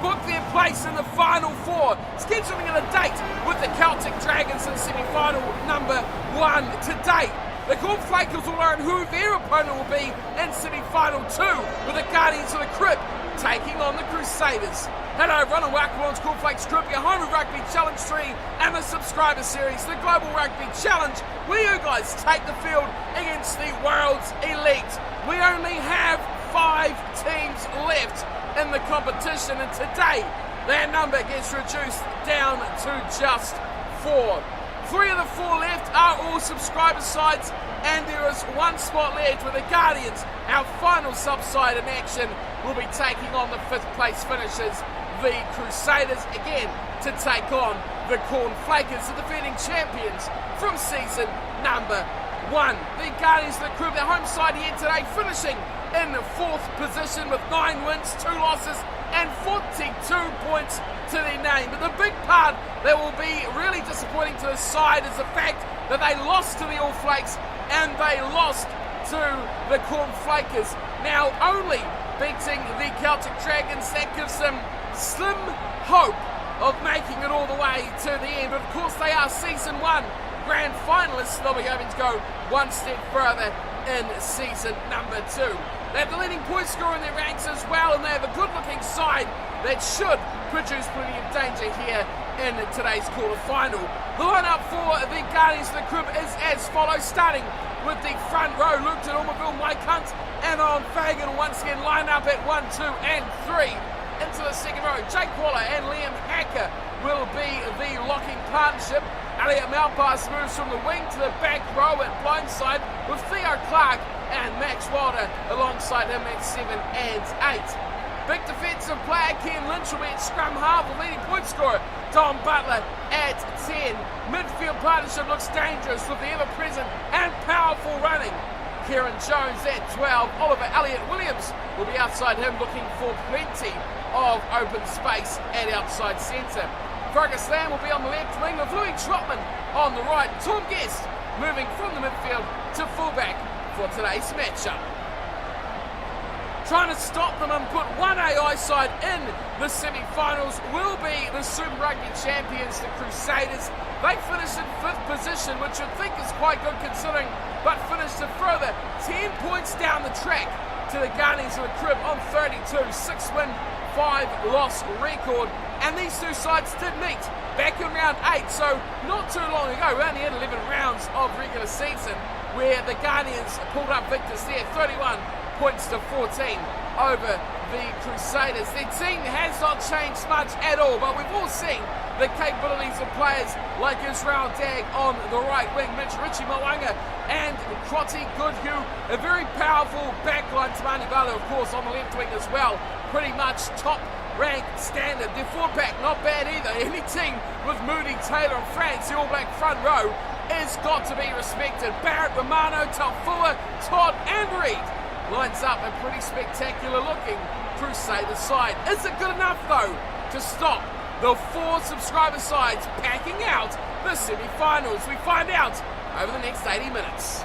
book their place in the Final Four, scheduling in a date with the Celtic Dragons in semi-final number 1 today. The Cornflakers will learn who their opponent will be in semi-final 2, with the Guardians of the Crib taking on the Crusaders. Hello everyone and welcome on to Cornflakes Group, your home of Rugby Challenge 3 and the subscriber series, the Global Rugby Challenge, where you guys take the field against the world's elite. We only have 5 teams left in the competition, and today that number gets reduced down to just 4. 3 of the 4 left are all subscriber sides, and there is 1 spot left with the Guardians, our final sub-side in action, will be taking on the 5th place finishers, the Crusaders, again to take on the Cornflakers, the defending champions from season number 1. The Guardians of the Crib, their home side here today, finishing in 4th position with 9 wins, 2 losses and 42 points to their name. But the big part that will be really disappointing to the side is the fact that they lost to the All Flakes and they lost to the Cornflakers. Now only beating the Celtic Dragons, that gives them slim hope of making it all the way to the end. But of course they are season 1 grand finalists. They'll be hoping to go 1 step further in season number 2. They have the leading point scorer in their ranks as well, and they have a good looking side that should produce plenty of danger here in today's quarter-final. The lineup for the Guardians of the Crib is as follows, starting with the front row, Luke de Normanville, Mike Hunt and Alan Fagan once again line up at 1, 2 and 3. Into the second row, Jake Waller and Liam Hacker will be the locking partnership. Elliot Malpass moves from the wing to the back row at blindside with Theo Clark and Max Wilder alongside him at 7 and 8. Big defensive player Ken Lynch will be at scrum half, the leading point scorer Don Butler at 10. Midfield partnership looks dangerous with the ever-present and powerful running Kieran Jones at 12. Oliver Elliott Williams will be outside him looking for plenty of open space at outside centre. Fergus Lamb will be on the left wing with Louis Trotman on the right. Tom Guest moving from the midfield to fullback for today's matchup. Trying to stop them and put one AI side in the semi-finals will be the Super Rugby champions, the Crusaders. They finished in 5th position, which you'd think is quite good considering, but finished a further 10 points down the track to the Guardians of the Crib on 32, 6-win, 5-loss record. And these two sides did meet back in round 8, so not too long ago. We only had 11 rounds of regular season where the Guardians pulled up victors there, 31 points to 14 over the Crusaders. Their team has not changed much at all, but we've all seen the capabilities of players like Israel Dag on the right wing, Richie Mwanga and Crotty Goodhue, a very powerful backline. Tamani Bala, of course, on the left wing as well, pretty much top rank standard. Their forward pack not bad either. Any team with Moody, Taylor and France, the All Black front row, has got to be respected. Barrett, Romano, Talfua, Todd and Reed lines up a pretty spectacular looking Crusader side. Is it good enough though to stop the 4 subscriber sides packing out the semi-finals? We find out over the next 80 minutes.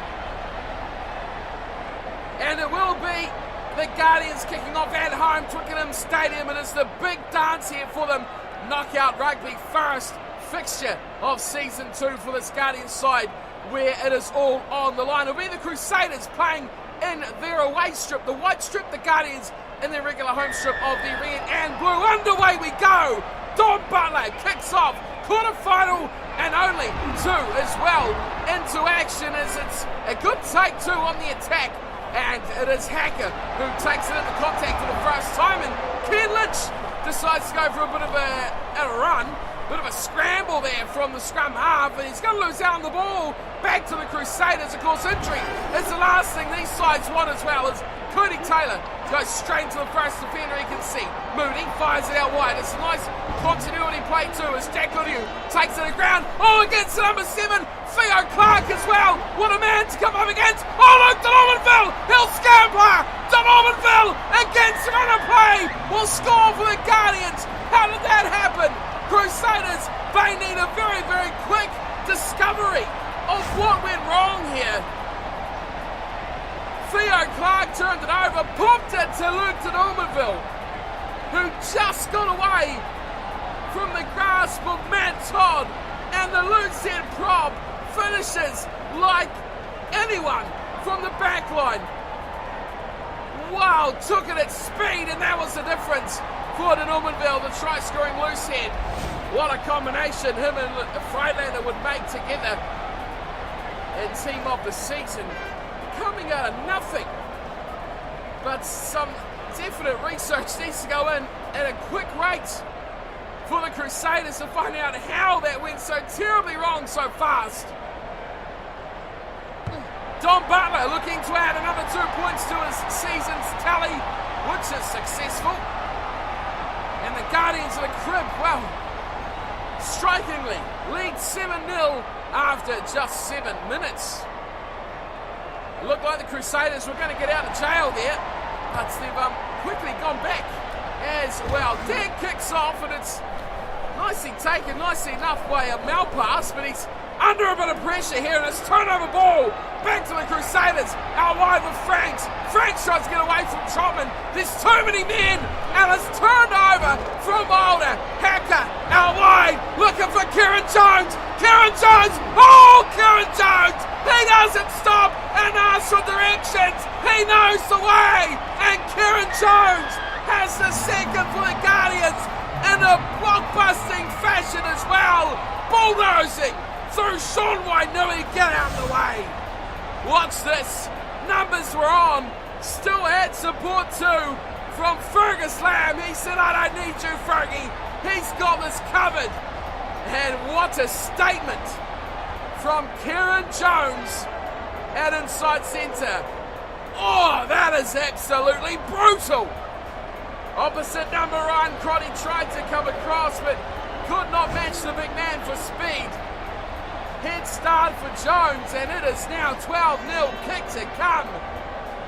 And it will be the Guardians kicking off at home, Twickenham Stadium, and it's the big dance here for them. Knockout Rugby first fixture of season 2 for this Guardians side, where it is all on the line. It'll be the Crusaders playing in their away strip, the white strip, the Guardians in their regular home strip of the red and blue. Underway we go. Don Butler kicks off quarter-final and only 2 as well into action, as it's a good take 2 on the attack, and it is Hacker who takes it into contact for the first time, and Ken Lynch decides to go for a bit of a run. Bit of a scramble there from the scrum half, and he's going to lose out on the ball. Back to the Crusaders. Of course, injury is the last thing these sides want as well, as Cody Taylor goes straight to the first defender he can see. Moody fires it out wide. It's a nice continuity play too, as Jack Goodhue takes it to the ground. Oh, against the number 7, Theo Clark as well. What a man to come up against. Oh, look, de Normanville. He'll scamper. De Normanville against another play will score for the Guardians. How did that happen? Crusaders, they need a very, very quick discovery of what went wrong here. Theo Clark turned it over, popped it to Luke de Normanville. who just got away from the grasp of Matt Todd, and the loose head prop finishes like anyone from the back line. Wow, took it at speed, and that was the difference for the Normanville, the try-scoring loose head. What a combination him and Freilander would make together in team of the season. Coming out of nothing. But some definite research needs to go in at a quick rate for the Crusaders to find out how that went so terribly wrong so fast. Don Butler looking to add another 2 points to his season's tally, which is successful. And the Guardians of the Crib, well, strikingly lead 7-0 after just 7 minutes. It looked like the Crusaders were going to get out of jail there, but they've quickly gone back as well. Dag kicks off, and it's nicely taken, nicely enough by a Malpass, but he's under a bit of pressure here, and it's turnover ball back to the Crusaders, out wide with Franks. Franks tries to get away from Trotman. There's too many men, and it's turned over from Mulder. Hacker out wide, looking for Kieran Jones. Kieran Jones, oh, Kieran Jones! He doesn't stop and ask for directions. He knows the way, and Kieran Jones has the second for the Guardians in a blockbusting fashion as well. Bulldozing through Sean Wainui, get out of the way. Watch this. Numbers were on. Still had support too from Fergus Lamb. He said, I don't need you, Fergie. He's got this covered. And what a statement from Kieran Jones at inside centre. Oh, that is absolutely brutal. Opposite number Ryan Crotty tried to come across, but could not match the big man for speed. Head start for Jones, and it is now 12-0 kick to come.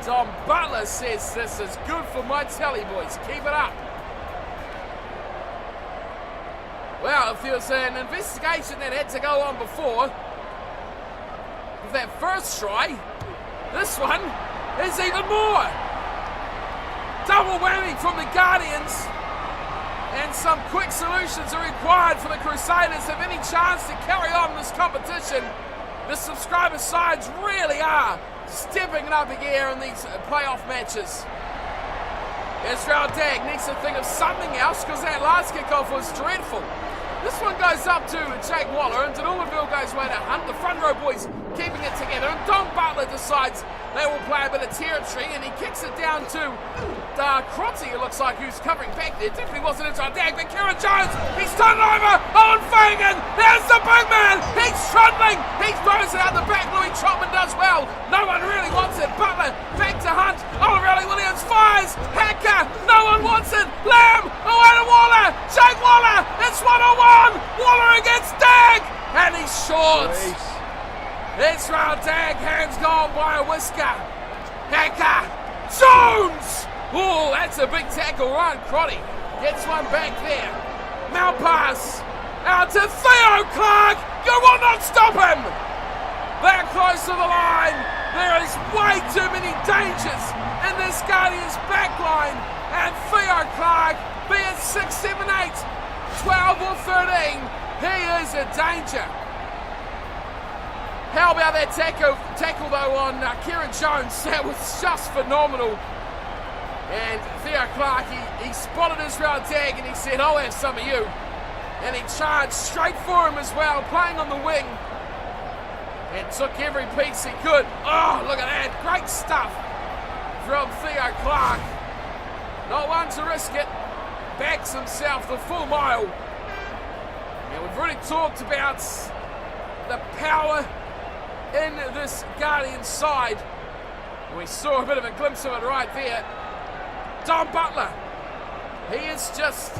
Tom Butler says this is good for my telly, boys. Keep it up. Well, if there was an investigation that had to go on before with that first try, this one is even more. Double whammy from the Guardians. And some quick solutions are required for the Crusaders if any chance to carry on this competition. The subscriber sides really are stepping it up a gear in these playoff matches. Israel Dag needs to think of something else because that last kickoff was dreadful. This one goes up to Jake Waller, and Normanville goes away to Hunt. The front row boys keeping it together, and Don Butler decides they will play a bit of territory, and he kicks it down to Crotty, it looks like, who's covering back there. Definitely wasn't Israel Dag, but Kieran Jones, he's turned over. Owen Fagan, there's the big man. He's trundling. He throws it out the back. Louis Trotman does well. No one really wants it. Butler back to Hunt. O'Reilly Williams fires. Hacker, no one wants it. Lamb, away to Waller. Jake Waller, it's 1-on-1. Waller against Dag, and he's short. Israel Dag, hands gone by a whisker. Hacker, Jones. Oh, that's a big tackle. Ryan Crotty gets one back there. Malpass out to Theo Clark. You will not stop him. They're close to the line. There is way too many dangers in this Guardians back line. And Theo Clark, be it 6, 7, 8, 12 or 13, he is a danger. How about that tackle though on Kieran Jones? That was just phenomenal. And Theo Clark, he spotted Israel Dag and he said, I'll have some of you. And he charged straight for him as well, playing on the wing. And took every piece he could. Oh, look at that. Great stuff from Theo Clark. Not one to risk it. Backs himself the full mile. And we've already talked about the power in this Guardian side. We saw a bit of a glimpse of it right there. Don Butler, he is just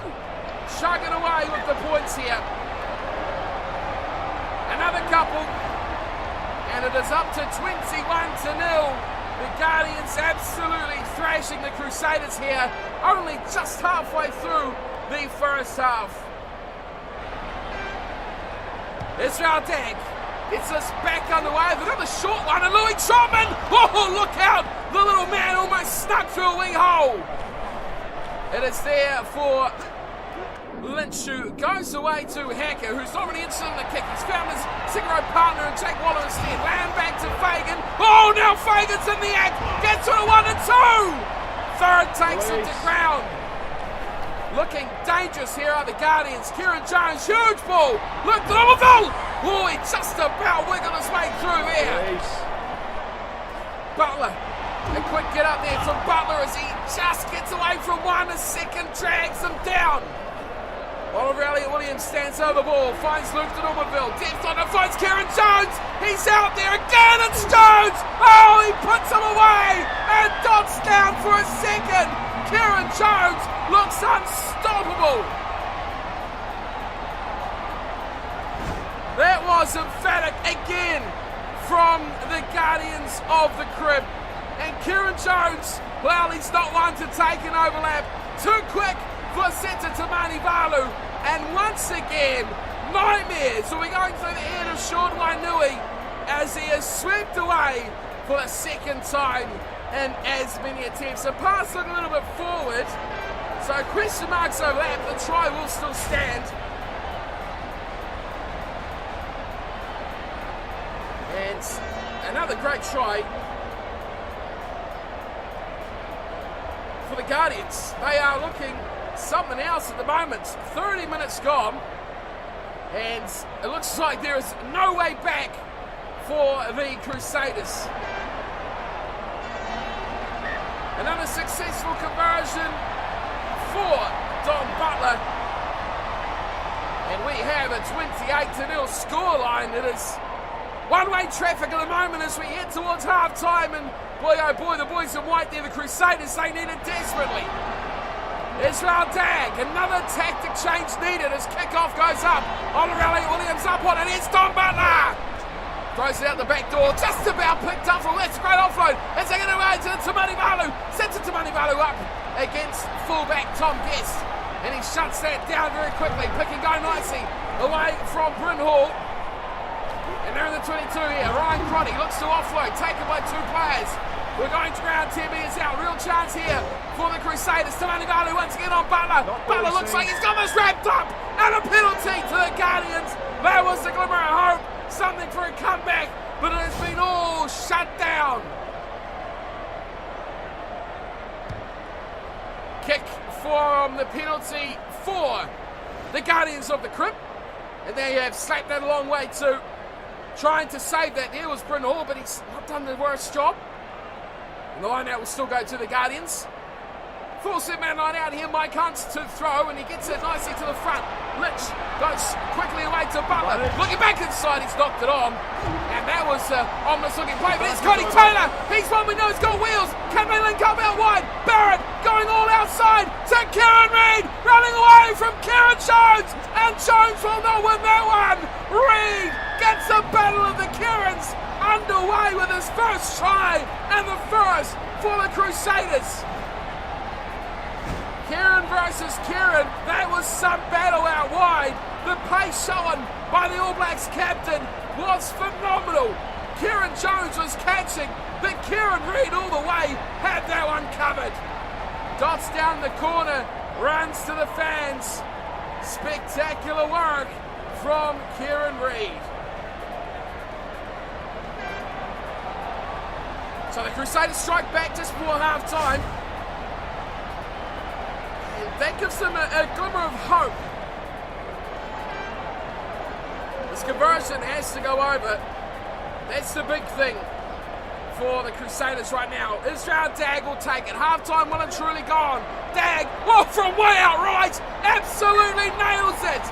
chugging away with the points here. Another couple, and it is up to 21-0. The Guardians absolutely thrashing the Crusaders here, only just halfway through the first half. Israel Dag gets us back underway with another short one, and Louis Trotman, oh, look out! The little man almost snuck through a wee hole. It is there for Lynch, who goes away to Hacker, who's not really interested in the kick. He's found his second-row partner and Jake Waller instead. Land back to Fagan. Oh, now Fagan's in the act. Gets to a 1 and 2. Third takes him to ground. Looking dangerous here are the Guardians. Kieran Jones, huge ball. Look, Donovan. Oh, he just about wiggled his way through there. Butler. A quick get up there from Butler as he just gets away from one. A second drags him down. Oliver Elliott-Williams stands over ball, finds Luke de Normanville, depth on it, finds Kieran Jones, he's out there again, it's Jones! Oh, he puts him away and dots down for a second. Kieran Jones looks unstoppable. That was emphatic again from the Guardians of the Crib. And Kieran Jones, well, he's not one to take an overlap. Too quick for centre Tamani Valu, and once again, nightmares will be going through the head of Sean Wainui as he is swept away for the second time in as many attempts. The pass look a little bit forward, so question marks over that, but the try will still stand. And another great try for the Guardians. They are looking something else at the moment. 30 minutes gone, and it looks like there is no way back for the Crusaders. Another successful conversion for Don Butler, and we have a 28-0 scoreline. It is one-way traffic at the moment as we head towards half-time, and boy oh boy, the boys in white there, the Crusaders, they need it desperately. Israel Dag, another tactic change needed as kickoff goes up. Oliver Elliott-Williams up on it. It's Don Butler. Throws it out the back door, just about picked up from that's a great offload. It's taken away to Tamani Valu. Sets it Tamani Valu up against fullback Tom Guest. And he shuts that down very quickly. Pick and go nicely away from Bryn Hall. And they're in the 22 here. Ryan Crotty looks to offload, taken by two players. We're going to ground, 10 metres out. Real chance here for the Crusaders. Tamani Valu once again on Butler. Butler looks like he's got this wrapped up. And a penalty to the Guardians. That was the glimmer of hope. Something for a comeback. But it has been all shut down. Kick from the penalty for the Guardians of the Crib. And they have slapped that a long way too. Trying to save that there was Bryn Hall, but he's not done the worst job. And the line out will still go to the Guardians. Full set man line out here, Mike Hunt to throw, and he gets it nicely to the front. Lynch goes quickly away to Butler. Looking back inside, he's knocked it on. And that was an ominous looking play, but it's Cody Taylor. He's one we know has got wheels. Can they link up out wide? Barrett going all outside to Kieran Reid, running away from Kieran Jones. And Jones will not win that one. Reid gets the battle of the Kierans underway with his first try and the first for the Crusaders. Kieran versus Kieran, that was some battle out wide. The pace shown by the All Blacks captain was phenomenal. Kieran Jones was catching, but Kieran Reid all the way had that one covered. Dots down the corner, runs to the fans. Spectacular work from Kieran Reid. So the Crusaders strike back just before half-time. That gives them a glimmer of hope. This conversion has to go over. That's the big thing for the Crusaders right now. Israel Dag will take it. Half-time well and truly gone. Dag, well, from way out right, absolutely nails it.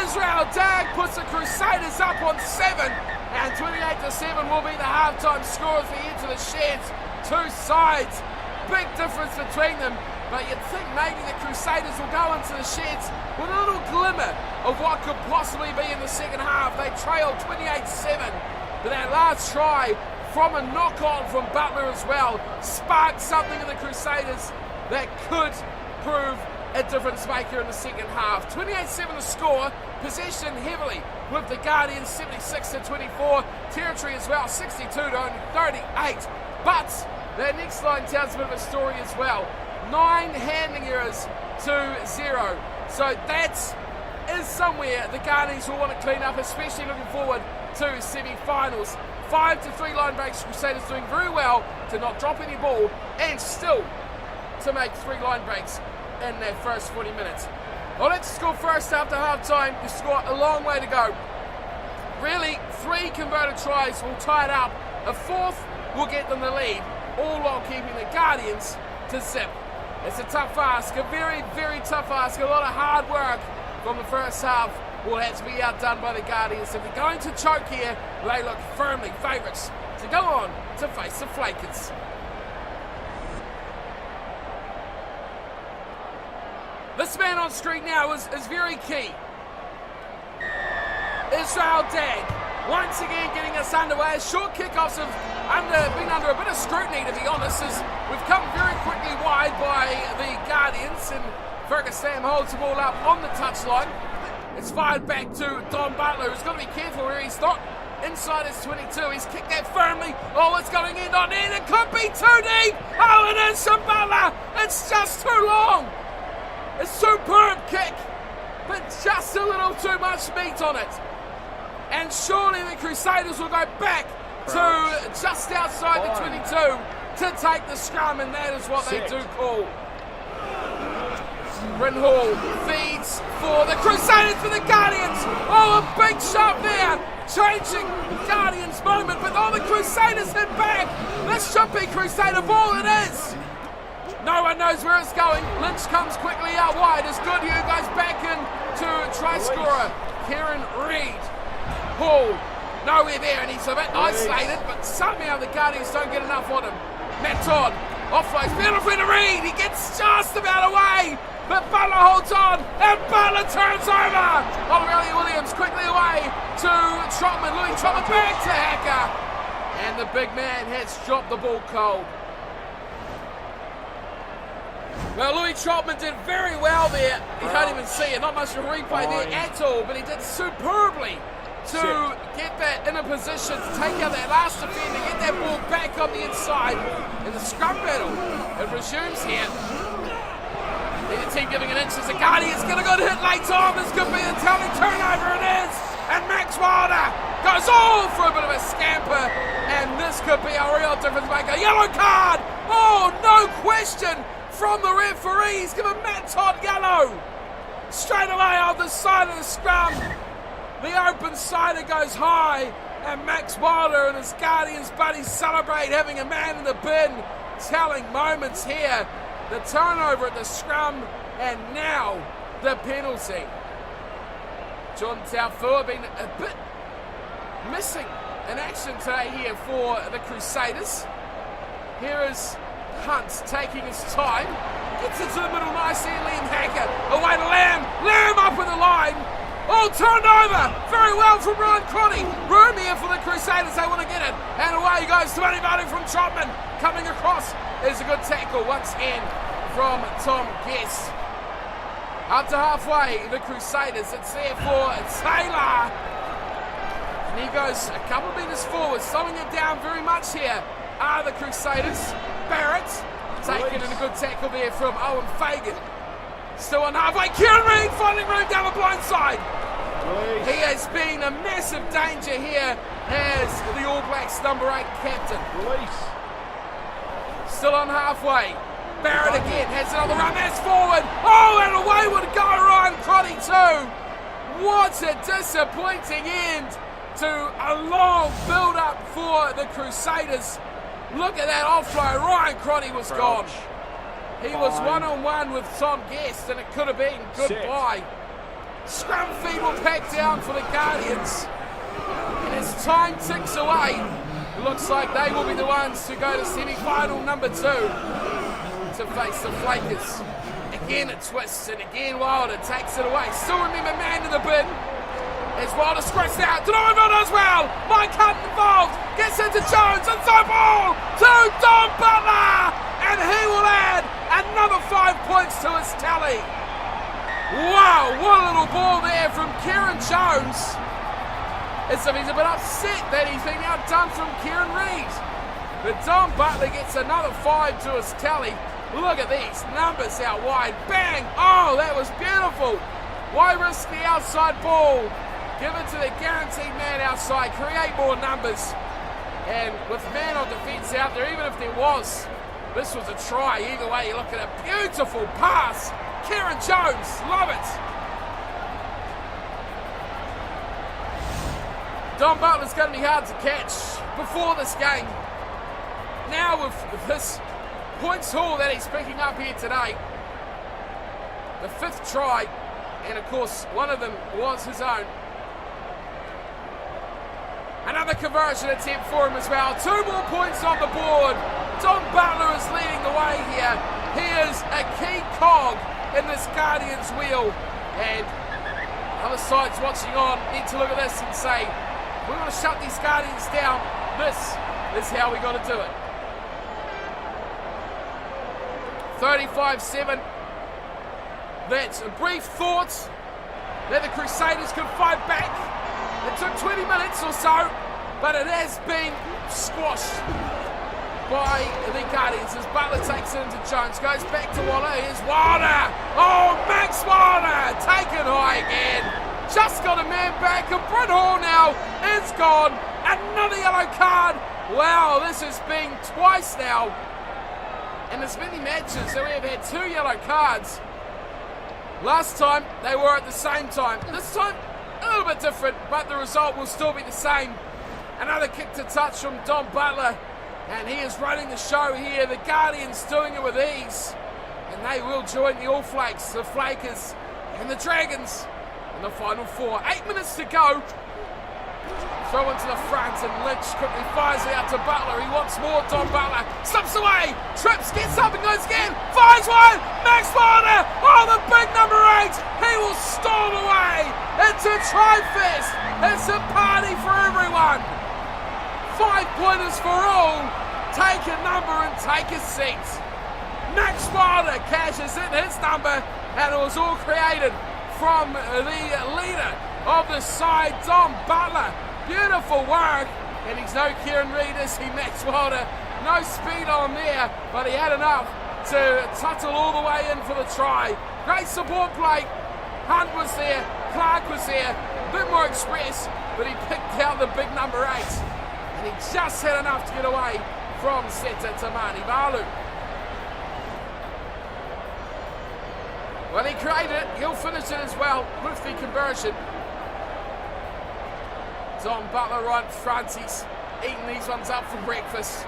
Israel Dag puts the Crusaders up on 7. And 28-7 will be the half-time score as we enter the sheds. Two sides, big difference between them. But you'd think maybe the Crusaders will go into the sheds with a little glimmer of what could possibly be in the second half. They trailed 28-7, but that last try from a knock-on from Butler as well sparked something in the Crusaders that could prove a difference maker in the second half. 28-7 the score, possession heavily with the Guardians, 76-24, territory as well, 62-38. But that next line tells a bit of a story as well. 9 handling errors to 0. So that is somewhere the Guardians will want to clean up, especially looking forward to semi-finals. 5-3 line breaks. Crusaders doing very well to not drop any ball and still to make 3 line breaks in their first 40 minutes. Well, let's score first after half-time. You've got a long way to go. Really, 3 converted tries will tie it up. A 4th will get them the lead, all while keeping the Guardians to zip. It's a tough ask, a very, very tough ask. A lot of hard work from the first half will have to be outdone by the Guardians. If they're going to choke here, they look firmly favourites to go on to face the Flakers. This man on screen now is very key. Israel Dag, once again getting us underway. Short kickoffs have been under a bit of scrutiny, to be honest, as we've come very quickly wide by the Guardians, and Fergus Sam holds the ball up on the touchline. It's fired back to Don Butler, who's got to be careful where he's not inside his 22. He's kicked that firmly. Oh, it's going in on in. It could be too deep. Oh, it is from Butler. It's just too long. A superb kick, but just a little too much meat on it. And surely the Crusaders will go back to just outside the 22 to take the scrum, and that is what they do call. Bryn Hall feeds for the Crusaders, for the Guardians. Oh, a big shot there, changing Guardians' moment, but the Crusaders hit back. This should be Crusader ball, it is. No one knows where it's going. Lynch comes quickly out wide as Goodhue goes back in to try scorer Kieran Reid. Hall, nowhere there, and he's a bit isolated, but somehow the Guardians don't get enough on him. Matt Todd offloads beautifully to Reid. He gets just about away, but Butler holds on, and Butler turns over. Aurelia Williams quickly away to Trotman. Louis Trotman back to Hacker, and the big man has dropped the ball cold. Well, Louis Trotman did very well there. You can't even see it, not much of a replay there at all, but he did superbly to get that in a position to take out that last defender, get that ball back on the inside in the scrum battle. It resumes here. The team giving an inch as the Guardians going to go to hit late on. This could be the telling turnover, it is. And Max Wilder goes all for a bit of a scamper, and this could be a real difference maker. Yellow card! Oh, no question from the referee. He's given Matt Todd yellow. Straight away off the side of the scrum. The open sider goes high, and Max Wilder and his Guardians buddies celebrate having a man in the bin. Telling moments here. The turnover at the scrum, and now the penalty. John Taufua been a bit missing in action today here for the Crusaders. Here is Hunt taking his time. Gets into the middle nicely, and Liam Hacker away to Lamb. Lamb up with the line. All turned over. Very well from Ryan Crotty. Room here for the Crusaders. They want to get it. And away he goes. 20 voting from Trotman. Coming across is a good tackle once again from Tom Guest. Up to halfway, the Crusaders. It's there for Taylor. And he goes a couple of metres forward. Slowing it down very much here are the Crusaders. Barrett taking in a good tackle there from Owen Fagan. Still on halfway, Kieran Reid finding room down the blind side. He has been a massive danger here as the All Blacks number 8 captain. Still on halfway, Barrett again has another run, that's forward. Oh, and away would go Ryan Crotty too. What a disappointing end to a long build-up for the Crusaders. Look at that offload, Ryan Crotty was gone. He was one-on-one with Tom Guest, and it could have been goodbye. Scrum feed will pack down for the Guardians. And as time ticks away, it looks like they will be the ones to go to semi-final number 2 to face the Flakers. Again it twists, and again Wilder takes it away. Still remember man in the bin. As Wilder squirts out, Donovan as well. Mike Hunt involved, gets into Jones, and so ball to Don Butler, and he will add another 5 points to his tally. Wow, what a little ball there from Kieran Jones. It's if he's a bit upset that he's been outdone from Kieran Reid. But Don Butler gets another 5 to his tally. Look at these numbers out wide. Bang! Oh, that was beautiful. Why risk the outside ball? Give it to the guaranteed man outside. Create more numbers. And with man on defence out there, even if there was, this was a try. Either way, you look at a beautiful pass. Kieran Jones, love it. Don Butler's going to be hard to catch before this game. Now with this points haul that he's picking up here today, the 5th try, and of course one of them was his own. Another conversion attempt for him as well. 2 more points on the board. Don Butler is leading the way here. He is a key cog in this Guardians wheel, and other sides watching on need to look at this and say, we want to shut these Guardians down. This is how we got to do it. 35-7. That's a brief thought that the Crusaders could fight back. It took 20 minutes or so, but it has been squashed by the Guardians as Butler takes it into Jones. Goes back to Waller. Here's Wilder. Oh, Max Wilder taken high again. Just got a man back, and Bryn Hall now is gone. Another yellow card. Wow, this has been twice now. And there's many matches that we have had 2 yellow cards. Last time, they were at the same time. This time, a little bit different, but the result will still be the same. Another kick to touch from Don Butler, and he is running the show here. The Guardians doing it with ease, and they will join the All Flakes, the Flakers, and the Dragons in the final 4. 8 minutes to go. Throw into the front, and Lynch quickly fires it out to Butler. He wants more. Don Butler slips away, trips, gets up and goes again, fires one. Max Wilder, oh, the big number 8. He will storm away. It's a try-fest. It's a party for everyone. 5-pointers for all. Take a number and take a seat. Max Wilder cashes in his number, and it was all created from the leader of the side, Don Butler. Beautiful work, and he's no Kieran Reid, is he, Max Wilder? No speed on there, but he had enough to tuttle all the way in for the try. Great support play. Hunt was there, Clark was there, a bit more express, but he picked out the big number 8, and he just had enough to get away from Seta Tamani Balu. Well, he created it, he'll finish it as well with the conversion. Don Butler right in front, he's eating these ones up for breakfast.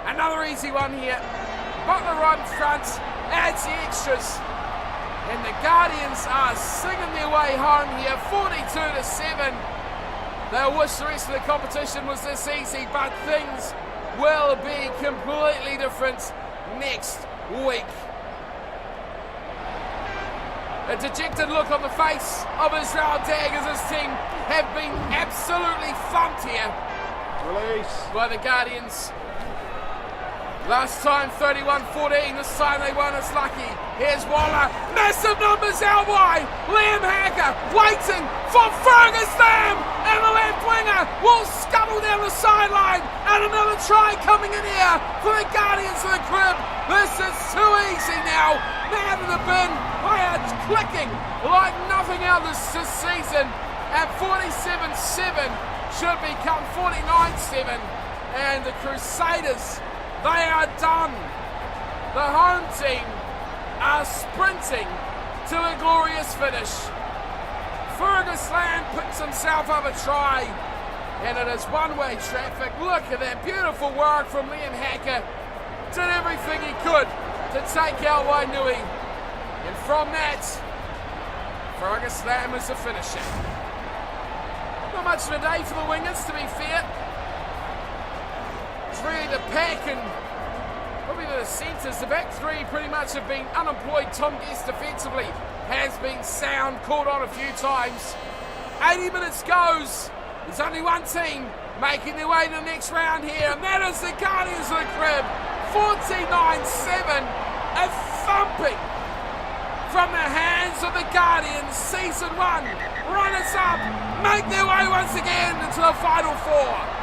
Another easy one here. Butler right in front, adds the extras. And the Guardians are singing their way home here, 42-7. They'll wish the rest of the competition was this easy, but things will be completely different next week. A dejected look on the face of Israel Dag as his team have been absolutely thumped here. Release. By the Guardians. Last time 31-14, this time they weren't as lucky. Here's Waller, massive numbers out wide. Liam Hacker waiting for Fergus Lamb, and the left winger will scuttle down the sideline, and another try coming in here for the Guardians of the crib. This is too easy now. Man in the bin, they are clicking like nothing else this season, and 47-7 should become 49-7, and the Crusaders, they are done. The home team are sprinting to a glorious finish. Fergus Lamb picks himself up a try, and it is one-way traffic. Look at that beautiful work from Liam Hacker. Did everything he could to take out Wainui, and from that, Fergus Lamb is the finisher. Not much of a day for the wingers, to be fair. It's really the pack and probably the centres. The back three pretty much have been unemployed. Tom Guest defensively has been sound, called on a few times. 80 minutes goes. There's only one team making their way to the next round here, and that is the Guardians of the Crib. 49-7, a thumping from the hands of the Guardians. Season 1 runners up make their way once again into the Final 4.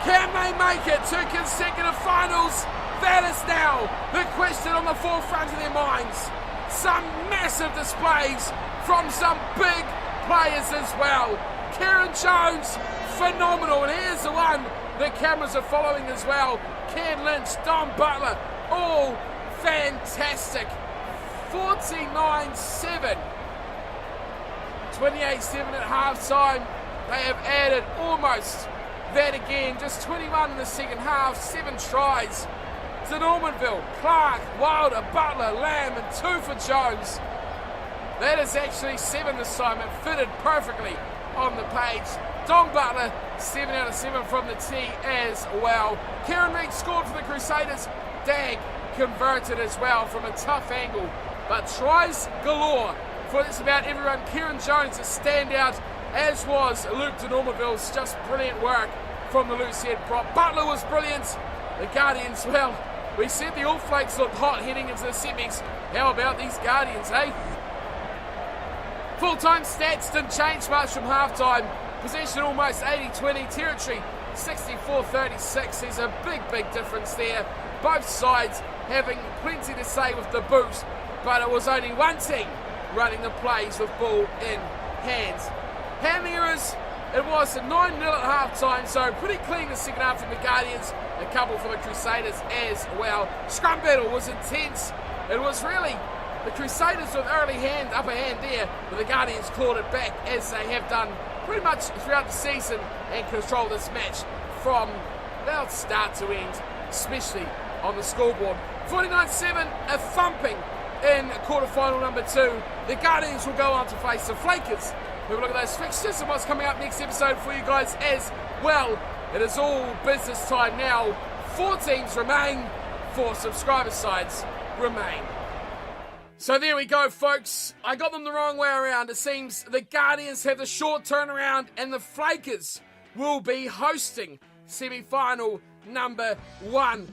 Can they make it to consecutive finals? That is now the question on the forefront of their minds. Some massive displays from some big players as well. Kieran Jones, phenomenal. And here's the one the cameras are following as well. Ken Lynch, Don Butler, all fantastic. 49-7. 28-7 at half-time. They have added almost that again. Just 21 in the second half. 7 tries to Normanville. Clark, Wilder, Butler, Lamb, and 2 for Jones. That is actually 7 this time. It fitted perfectly on the page. Don Butler, 7 out of 7 from the tee as well. Kieran Reid scored for the Crusaders. Dag converted as well from a tough angle. But tries galore for just about everyone. Kieran Jones a standout, as was Luke de Normanville's. Just brilliant work from the loose head prop. Butler was brilliant. The Guardians, well, we said the All Flakes looked hot heading into the semis. How about these Guardians, eh? Full-time stats didn't change much from half-time. Possession almost 80-20. Territory 64-36. There's a big difference there. Both sides having plenty to say with the boot, but it was only one team running the plays with ball in hand. Handling errors, it was 9-0 at half-time, so pretty clean the second half from the Guardians. A couple for the Crusaders as well. Scrum battle was intense. It was really the Crusaders with upper hand there, but the Guardians clawed it back as they have done pretty much throughout the season and controlled this match from about start to end, especially on the scoreboard. 49-7, a thumping in quarterfinal number 2. The Guardians will go on to face the Flakers. We'll look at those fixtures and what's coming up next episode for you guys as well. It is all business time now. 4 teams remain, 4 subscriber sides remain. So there we go, folks. I got them the wrong way around. It seems the Guardians have the short turnaround and the Flakers will be hosting semi-final number 1.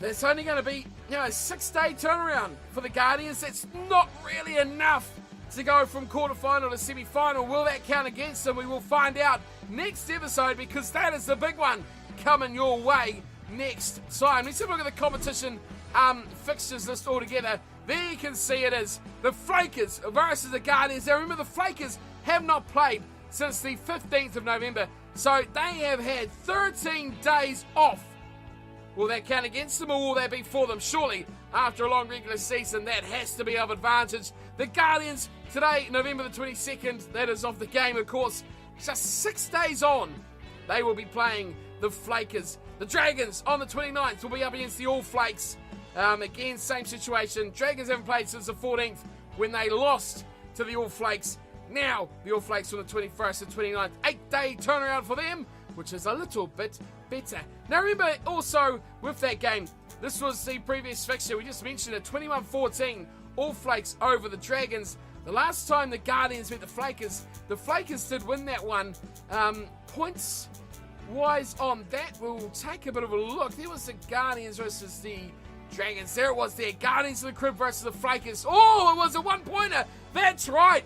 There's only going to be, a 6-day turnaround for the Guardians. That's not really enough to go from quarterfinal to semi-final. Will that count against them? We will find out next episode, because that is the big one coming your way next time. Let's have a look at the competition fixtures list all together. There you can see it is the Flakers versus the Guardians. Now remember, the Flakers have not played since the 15th of November, so they have had 13 days off. Will that count against them, or will that be for them? Surely, after a long regular season, that has to be of advantage. The Guardians, today, November the 22nd, that is off the game, of course. Just 6 days on, they will be playing the Flakers. The Dragons, on the 29th, will be up against the All Flakes. Again, same situation. Dragons haven't played since the 14th, when they lost to the All Flakes. Now, the All Flakes on the 21st and 29th. 8-day turnaround for them, which is a little bit better. Now remember also with that game, this was the previous fixture, we just mentioned it, 21-14, All Flakes over the Dragons. The last time the Guardians met the Flakers did win that one. Points wise on that, we'll take a bit of a look. There was the Guardians versus the Dragons. There it was there, Guardians of the Crib versus the Flakers. Oh, it was a 1-pointer. That's right.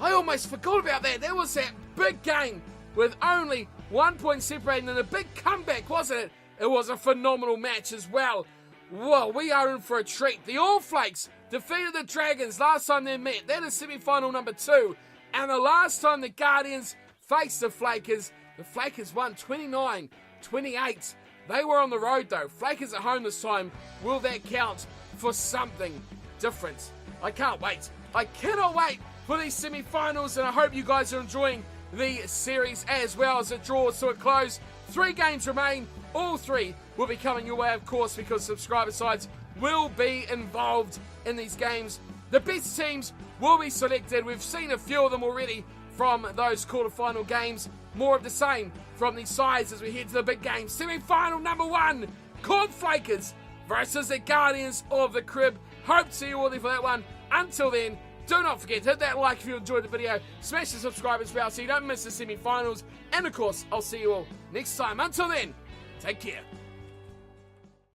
I almost forgot about that. There was that big game with only 1 point separating and a big comeback, wasn't it? It was a phenomenal match as well. Whoa, we are in for a treat. The All Flakes defeated the Dragons last time they met. That is semi-final number 2. And the last time the Guardians faced the Flakers won 29-28. They were on the road though. Flakers at home this time. Will that count for something different? I can't wait. I cannot wait for these semi-finals, and I hope you guys are enjoying the series as well as it draws to a close. 3 games remain. All 3 will be coming your way, of course, because subscriber sides will be involved in these games. The best teams will be selected. We've seen a few of them already from those quarterfinal games. More of the same from these sides as we head to the big game. Semi-final number 1, Cornflakers versus the Guardians of the Crib. Hope to see you all there for that one. Until then, do not forget to hit that like if you enjoyed the video. Smash the subscribe as well so you don't miss the semi-finals. And of course, I'll see you all next time. Until then, take care.